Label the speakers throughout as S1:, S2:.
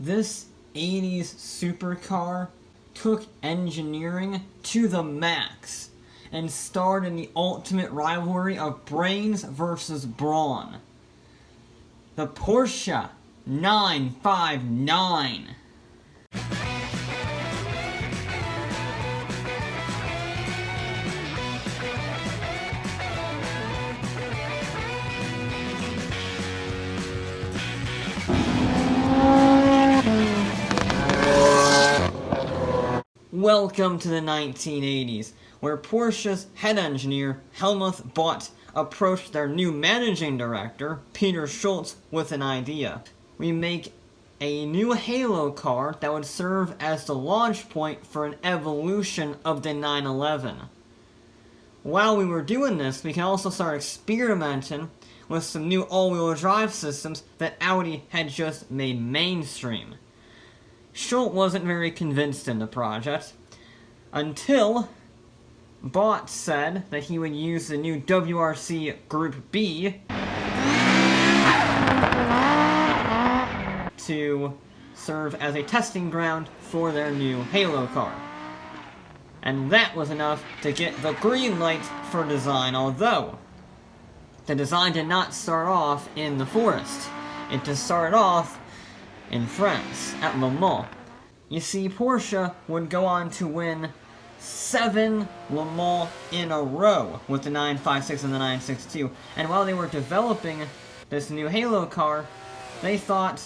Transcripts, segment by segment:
S1: This 80s supercar took engineering to the max and starred in the ultimate rivalry of brains versus brawn. The Porsche 959. Welcome to the 1980s, where Porsche's head engineer, Helmuth Bott, approached their new managing director, Peter Schultz, with an idea. We make a new Halo car that would serve as the launch point for an evolution of the 911. While we were doing this, we can also start experimenting with some new all-wheel drive systems that Audi had just made mainstream. Schultz wasn't very convinced in the project, until Bott said that he would use the new WRC Group B to serve as a testing ground for their new Halo car. And that was enough to get the green light for design, although the design did not start off in the forest. It just started off in France, at LeMans. You see, Porsche would go on to win 7 Le Mans in a row with the 956 and the 962. And while they were developing this new Halo car, they thought,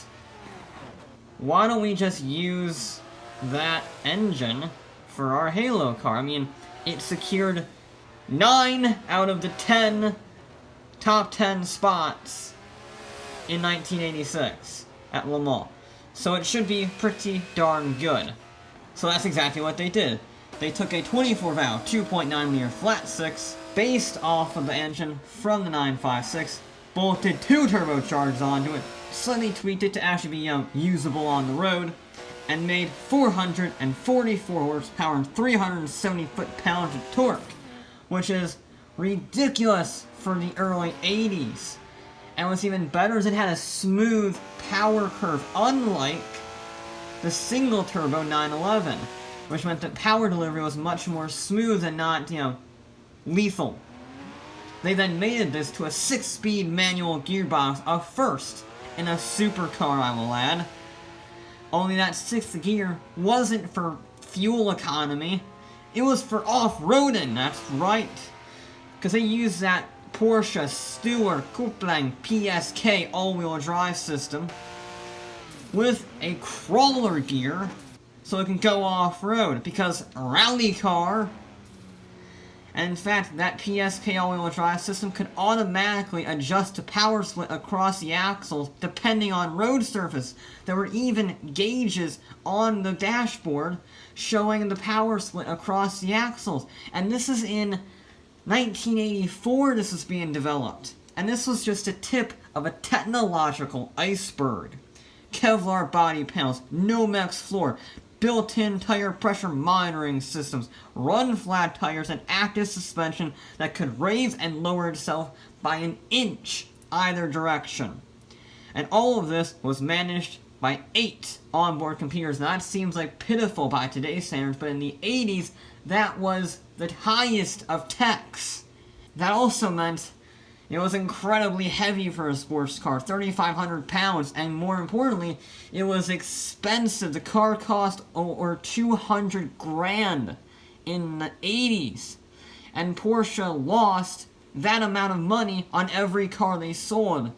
S1: why don't we just use that engine for our Halo car? I mean, it secured 9 out of the 10 top 10 spots in 1986 at Le Mans. So it should be pretty darn good. So that's exactly what they did. They took a 24-valve, 2.9-liter flat six, based off of the engine from the 956, bolted 2 turbochargers onto it, slightly tweaked it to actually be usable on the road, and made 444 horsepower and 370 foot-pounds of torque, which is ridiculous for the early 80s. And what's even better is it had a smooth power curve, unlike the single-turbo 911, which meant that power delivery was much more smooth and not, lethal. They then mated this to a 6-speed manual gearbox, a first in a supercar, I will add. Only that 6th gear wasn't for fuel economy, it was for off-roading, that's right. Because they used that Porsche Stewart Kupplung PSK all-wheel drive system with a crawler gear so it can go off-road, because rally car. And in fact, that PSK all-wheel drive system could automatically adjust the power split across the axles depending on road surface. There were even gauges on the dashboard showing the power split across the axles. And this is in 1984 this was being developed, and this was just a tip of a technological iceberg. Kevlar body panels, Nomex floor, built-in tire pressure monitoring systems, run-flat tires, and active suspension that could raise and lower itself by an inch either direction. And all of this was managed by 8 onboard computers. Now that seems like pitiful by today's standards, but in the 80s, that was the highest of techs. That also meant it was incredibly heavy for a sports car, 3,500 pounds, and more importantly, it was expensive. The car cost over 200 grand in the 80s, and Porsche lost that amount of money on every car they sold.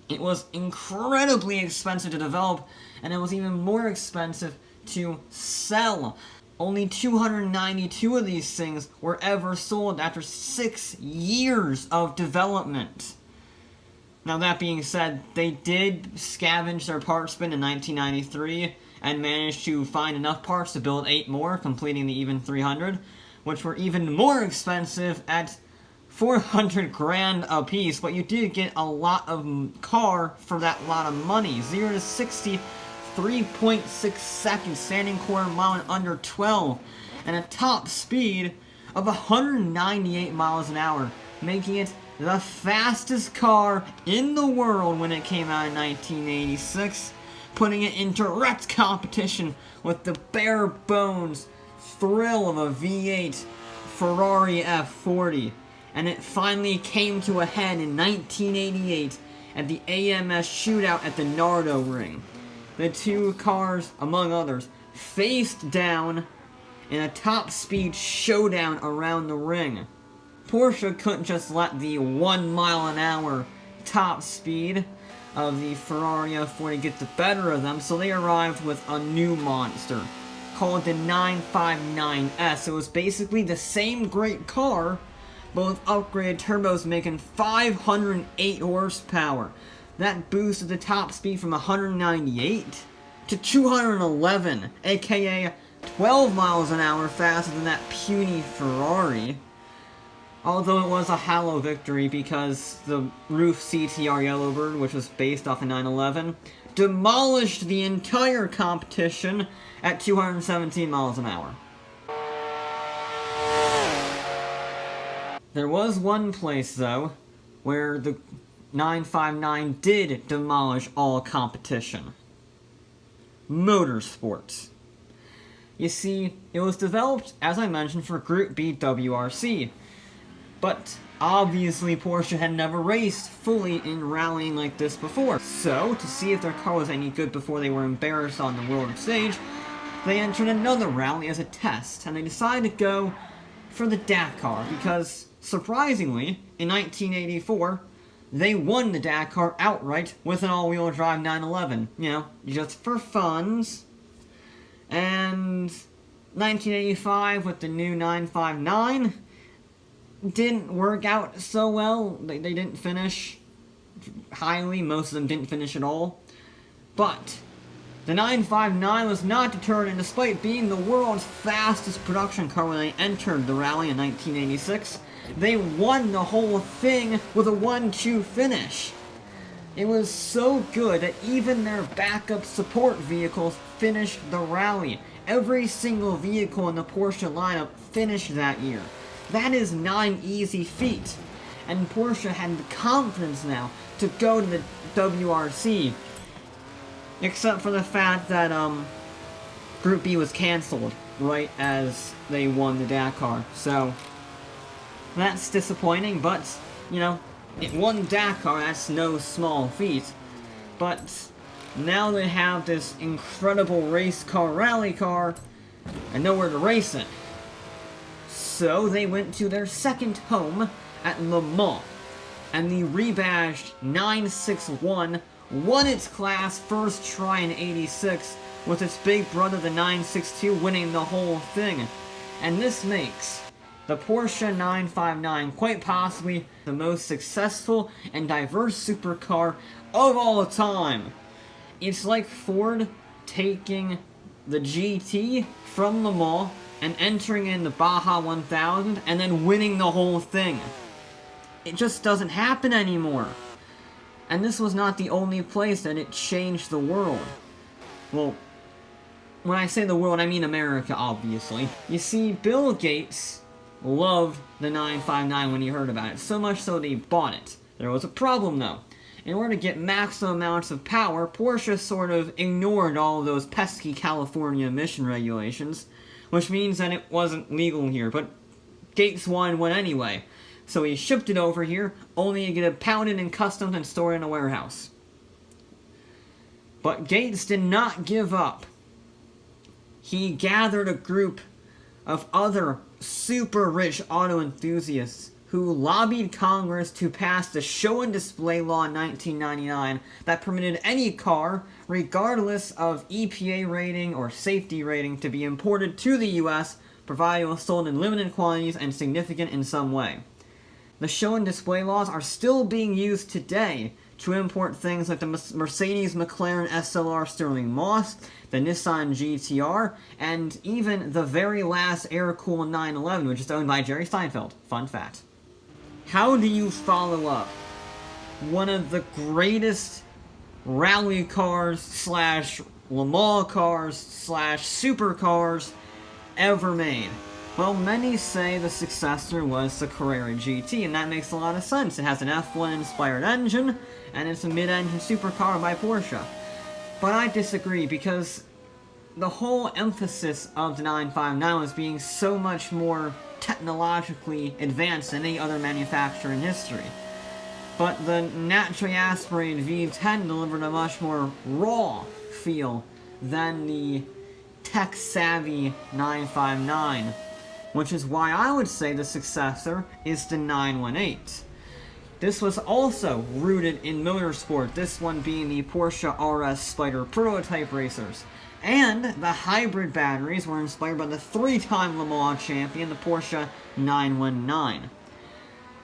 S1: It was incredibly expensive to develop, and it was even more expensive to sell. Only 292 of these things were ever sold after 6 years of development. Now that being said, they did scavenge their parts bin in 1993 and managed to find enough parts to build 8 more, completing the even 300, which were even more expensive at 400 grand a piece, but you did get a lot of car for that lot of money. 0 to 60, 3.6 seconds, standing quarter mile in under 12, and a top speed of 198 miles an hour, making it the fastest car in the world when it came out in 1986, putting it in direct competition with the bare bones thrill of a V8 Ferrari F40. And it finally came to a head in 1988 at the AMS shootout at the Nardo Ring. The two cars, among others, faced down in a top-speed showdown around the ring. Porsche couldn't just let the 1 mile an hour top speed of the Ferrari F40 get the better of them, so they arrived with a new monster called the 959S. It was basically the same great car, but with upgraded turbos making 508 horsepower. That boosted the top speed from 198 to 211, aka 12 miles an hour faster than that puny Ferrari. Although it was a hollow victory because the roof CTR Yellowbird, which was based off of 911, demolished the entire competition at 217 miles an hour. There was one place, though, where the 959 did demolish all competition. Motorsports. You see, it was developed, as I mentioned, for Group B WRC, but obviously Porsche had never raced fully in rallying like this before. So, to see if their car was any good before they were embarrassed on the world stage, they entered another rally as a test, and they decided to go for the Dakar, because, surprisingly, in 1984, they won the Dakar outright with an all-wheel drive 911. You know, just for funs. And 1985 with the new 959 didn't work out so well. They didn't finish highly. Most of them didn't finish at all. But the 959 was not deterred, and despite being the world's fastest production car when they entered the rally in 1986, they won the whole thing with a 1-2 finish. It was so good that even their backup support vehicles finished the rally. Every single vehicle in the Porsche lineup finished that year. That is not an easy feat. And Porsche had the confidence now to go to the WRC. Except for the fact that, Group B was cancelled right as they won the Dakar. So, that's disappointing, but, you know, it won Dakar, that's no small feat. But now they have this incredible race car, rally car, and nowhere to race it. So they went to their second home at LeMans, and the rebadged 961 won its class first try in 86, with its big brother the 962 winning the whole thing. And this makes the Porsche 959 quite possibly the most successful and diverse supercar of all time. It's like Ford taking the GT from Le Mans and entering in the Baja 1000 and then winning the whole thing. It just doesn't happen anymore. And this was not the only place that it changed the world. Well, when I say the world, I mean America, obviously. You see, Bill Gates loved the 959 when he heard about it, so much so that he bought it. There was a problem, though. In order to get maximum amounts of power, Porsche sort of ignored all of those pesky California emission regulations, which means that it wasn't legal here, but Gates wanted one anyway. So he shipped it over here, only to get it pounded in customs and stored in a warehouse. But Gates did not give up. He gathered a group of other super rich auto enthusiasts who lobbied Congress to pass the show and display law in 1999 that permitted any car, regardless of EPA rating or safety rating, to be imported to the US, provided it was sold in limited quantities and significant in some way. The show and display laws are still being used today to import things like the Mercedes McLaren SLR Sterling Moss, the Nissan GTR, and even the very last air-cooled 911, which is owned by Jerry Seinfeld. Fun fact. How do you follow up one of the greatest rally cars slash Le Mans cars slash supercars ever made? Well, many say the successor was the Carrera GT, and that makes a lot of sense. It has an F1-inspired engine, and it's a mid-engine supercar by Porsche. But I disagree, because the whole emphasis of the 959 was being so much more technologically advanced than any other manufacturer in history. But the naturally aspirated V10 delivered a much more raw feel than the tech-savvy 959, which is why I would say the successor is the 918. This was also rooted in motorsport, this one being the Porsche RS Spider prototype racers. And the hybrid batteries were inspired by the 3-time Le Mans champion, the Porsche 919.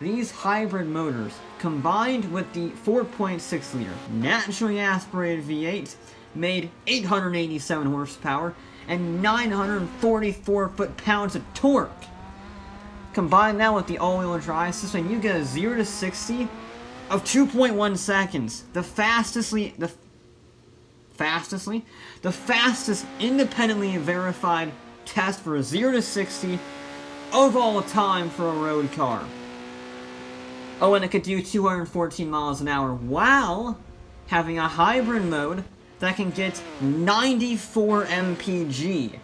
S1: These hybrid motors, combined with the 4.6-liter naturally aspirated V8, made 887 horsepower and 944 foot-pounds of torque. Combine that with the all-wheel drive system, you get a 0 to 60 of 2.1 seconds. The fastest independently verified test for a 0 to 60 of all time for a road car. Oh, and it could do 214 miles an hour while having a hybrid mode that can get 94 mpg.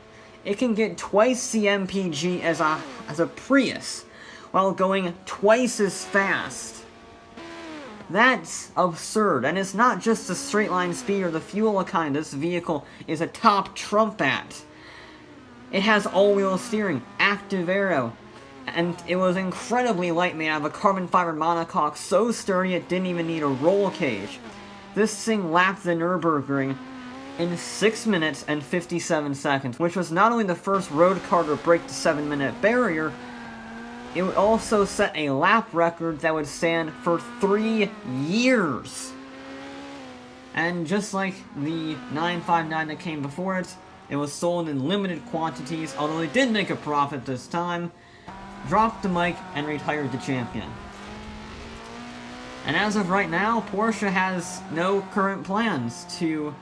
S1: It can get twice the mpg as a Prius, while going twice as fast. That's absurd, and it's not just the straight line speed or the fuel economy this vehicle is a top trump at. It has all-wheel steering, active aero, and it was incredibly light, made out of a carbon fiber monocoque so sturdy it didn't even need a roll cage. This thing lapped the Nürburgring in 6 minutes and 57 seconds, which was not only the first road car to break the 7-minute barrier, it would also set a lap record that would stand for 3 years. And just like the 959 that came before it, it was sold in limited quantities, although it did make a profit this time, dropped the mic, and retired the champion. And as of right now, Porsche has no current plans to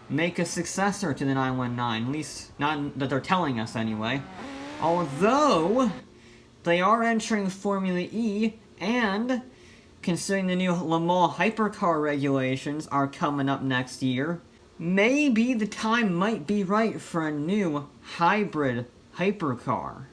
S1: make a successor to the 919, at least not that they're telling us anyway. Although, they are entering Formula E, and considering the new Le Mans hypercar regulations are coming up next year, maybe the time might be right for a new hybrid hypercar.